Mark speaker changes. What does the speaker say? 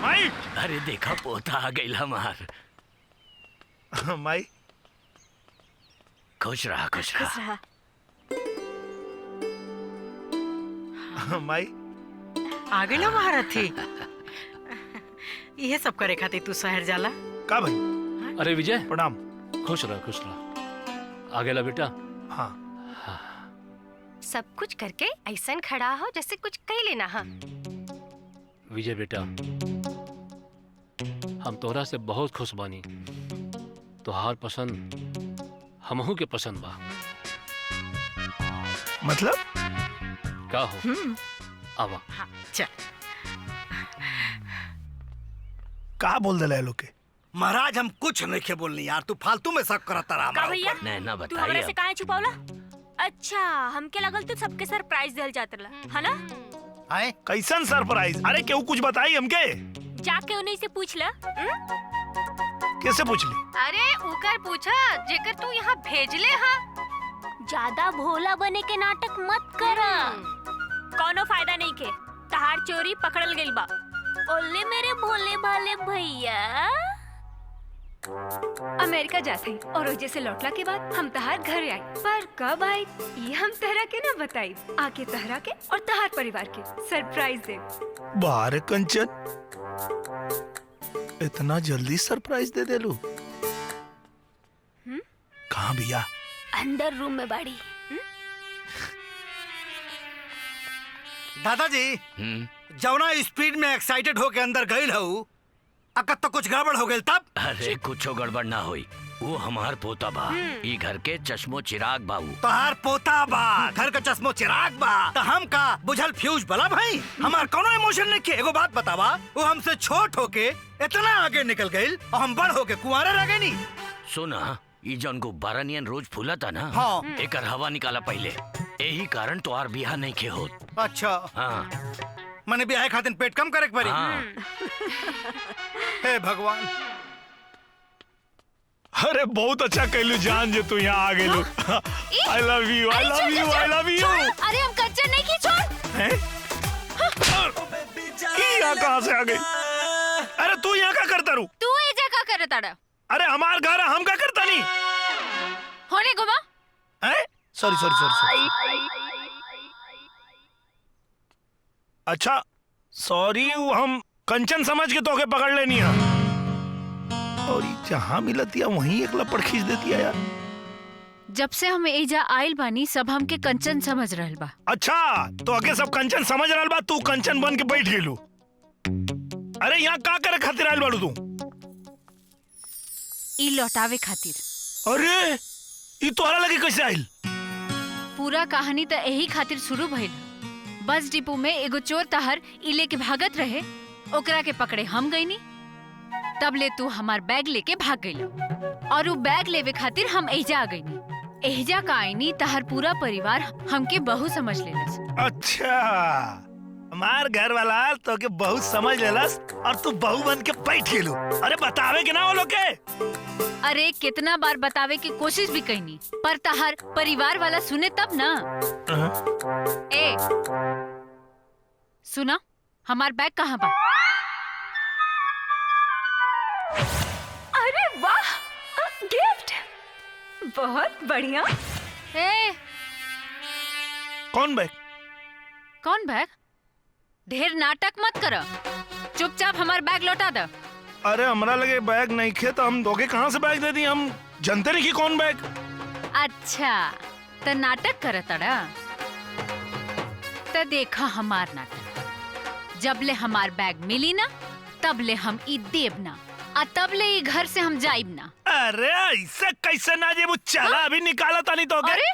Speaker 1: माई
Speaker 2: अरे देखा पोता आ गई हमार।
Speaker 1: माई
Speaker 2: खुश रहा खुश रहा।
Speaker 1: माई
Speaker 3: आ गई महारथी। ये सब करे खातिर तू शहर जाला
Speaker 1: का भाई?
Speaker 4: अरे विजय
Speaker 1: प्रणाम।
Speaker 4: खुश रहा। आ गेला बेटा?
Speaker 1: हाँ
Speaker 5: सब कुछ करके ऐसा खड़ा हो जैसे कुछ कह लेना। हाँ
Speaker 4: विजय बेटा, हम तोहरा से बहुत खुश बानी। तोहार पसंद हमहू के पसंद बा।
Speaker 1: मतलब
Speaker 4: का हो? आवा।
Speaker 3: हाँ चल।
Speaker 1: का बोल दे लोग के?
Speaker 6: महाराज हम कुछ नहीं के बोलनी यार, तू फालतू में शक करता रहा
Speaker 7: का भैया
Speaker 2: नैना
Speaker 7: तू हमरा से
Speaker 2: बताइए।
Speaker 7: काहे छुपावला? अच्छा हमके लगल तू सबके सरप्राइज देल जात रहा है ना?
Speaker 6: आए
Speaker 1: कैसन सरप्राइज? अरे क्यों कुछ बताई हमके?
Speaker 7: जाके उन्हीं से पूछ ला।
Speaker 1: कैसे पूछ ली?
Speaker 5: अरे उकर पूछा जेकर तू यहाँ भेजले। हाँ
Speaker 7: ज्यादा भोला बने के नाटक मत करा। कोनो फायदा नहीं के। तहार चोरी पकड़ल गइल बा। ओले मेरे भोले भाले भैया।
Speaker 8: अमेरिका जाते और वजह से लौटला के बाद हम तहार घर आई, पर कब आई ये हम तहरा के ना बताई। आके तहरा के और तहार परिवार के सरप्राइज दे।
Speaker 1: बाहर कंचन इतना जल्दी सरप्राइज दे दे लो? कहाँ भैया?
Speaker 7: अंदर रूम में बाड़ी।
Speaker 6: दादाजी जौना स्पीड में एक्साइटेड होके अंदर गई हूँ, अगर तो कुछ गड़बड़ हो गई तब?
Speaker 2: अरे कुछ गड़बड़ ना हुई। वो हमार पोता बा। ई घर के चश्मो चिराग बाबू।
Speaker 6: तोहार पोता बा, घर का चश्मो चिराग बा, तो हम का बुझल फ्यूज बला भाई। हमार कोनो इमोशन नहीं के। एगो बात बतावा, वो हमसे छोट होके इतना आगे निकल गई और हम बड़ होके कुंवारे रह गए नी।
Speaker 2: सुना, ई जौन गुब्बारा नियन रोज फूला था ना,
Speaker 6: हाँ।
Speaker 2: एकर हवा निकाला पहले। यही कारण तोहार बियाह नहीं के होत।
Speaker 6: अच्छा
Speaker 2: हाँ
Speaker 6: मैंने ब्याह खातिर पेट कम करे के पड़ी।
Speaker 2: हाँ।
Speaker 6: हे भगवान।
Speaker 1: अरे बहुत अच्छा कहलू जान जे तू यहाँ आ गेलू। I love you, I love you, I love you.
Speaker 7: अरे हम कंचन नहीं की छोड़।
Speaker 1: यहाँ कहाँ से आ गई? अरे तू यहाँ क्या करता रू?
Speaker 7: तू ए जगह करे ताड़ा।
Speaker 1: अरे हमार घर है, हम क्या करता नहीं?
Speaker 7: होने गुमा।
Speaker 1: Sorry sorry sorry. अच्छा सॉरी, वो हम कंचन समझ के तोके पकड़ लेनी है। और जहाँ मिलती है वहीं एक लपड़ खींच देती है यार।
Speaker 9: जब से हम एजा आइल बानी सब हमके कंचन समझ रहल बा।
Speaker 1: अच्छा तो आगे सब कंचन समझ रहल बा, तू कंचन बन के बैठ गेलू। अरे यहाँ का करे खातिर आइल बाड़ू तू?
Speaker 9: ई लौटावे खातिर।
Speaker 1: अरे ई तोहरा लगे कैसे आइल?
Speaker 9: पूरा कहानी तो यही खातिर शुरू भइल। बस डिपो में एगो चोर तहर इले के भागत रहे, ओकरा के पकड़े हम गईनी। तब ले तू हमार बैग लेके भाग गईला और वो बैग लेवे खातिर हम एजा आ गईनी। एजा का आईनी तहर पूरा परिवार हमके बहू समझ लेलस।
Speaker 1: अच्छा हमार घर वाला तो के बहू समझ लेलस और तू बहू बन के बैठ गेलू। अरे बतावे के ना वो लोग के?
Speaker 9: अरे कितना बार बतावे की कोशिश भी कईनी, पर तहर परिवार वाला सुने तब ना। ए सुना, हमार बैग कहाँ बा?
Speaker 8: अरे वाह, गिफ्ट बहुत बढ़िया।
Speaker 9: ए
Speaker 1: कौन बैग?
Speaker 9: कौन बैग? ढेर नाटक मत कर, चुपचाप हमार बैग लौटा दे।
Speaker 1: अरे हमरा लगे बैग नहीं खे तो हम दोगे कहाँ से बैग दे दी? हम जानते नहीं कि कौन बैग।
Speaker 9: अच्छा तो नाटक कर तड़ा, तो देखा हमार नाटक। जब ले हमार बैग मिली ना तब ले हम ई देब ना, आ तब ले ई घर से हम जाइब ना।
Speaker 1: अरे ऐसे कैसे ना जे वो चला। अभी निकाला था नहीं तो
Speaker 9: अरे